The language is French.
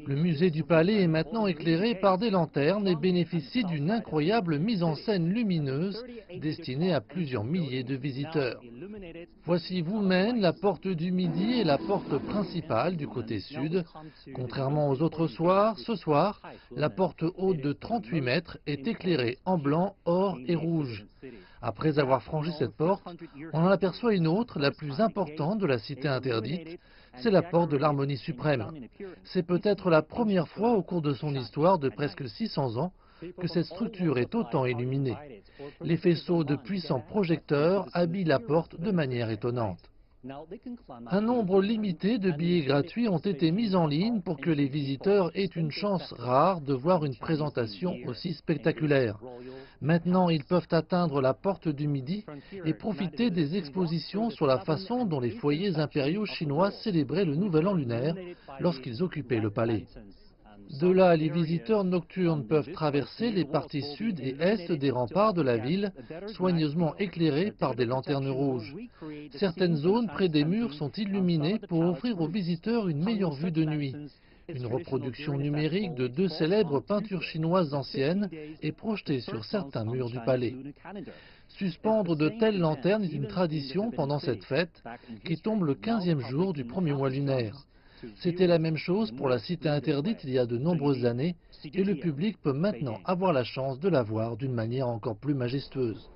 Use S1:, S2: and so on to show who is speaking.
S1: Le musée du Palais est maintenant éclairé par des lanternes et bénéficie d'une incroyable mise en scène lumineuse destinée à plusieurs milliers de visiteurs. Voici vous-même la porte du Midi et la porte principale du côté sud. Contrairement aux autres soirs, ce soir, la porte haute de 38 mètres est éclairée en blanc, or et rouge. Après avoir franchi cette porte, on en aperçoit une autre, la plus importante de la cité interdite, c'est la porte de l'Harmonie suprême. C'est peut-être la première fois au cours de son histoire de presque 600 ans que cette structure est autant illuminée. Les faisceaux de puissants projecteurs habillent la porte de manière étonnante. Un nombre limité de billets gratuits ont été mis en ligne pour que les visiteurs aient une chance rare de voir une présentation aussi spectaculaire. Maintenant, ils peuvent atteindre la porte du Midi et profiter des expositions sur la façon dont les foyers impériaux chinois célébraient le Nouvel An lunaire lorsqu'ils occupaient le palais. De là, les visiteurs nocturnes peuvent traverser les parties sud et est des remparts de la ville, soigneusement éclairés par des lanternes rouges. Certaines zones près des murs sont illuminées pour offrir aux visiteurs une meilleure vue de nuit. Une reproduction numérique de deux célèbres peintures chinoises anciennes est projetée sur certains murs du palais. Suspendre de telles lanternes est une tradition pendant cette fête qui tombe le 15e jour du premier mois lunaire. C'était la même chose pour la cité interdite il y a de nombreuses années et le public peut maintenant avoir la chance de la voir d'une manière encore plus majestueuse.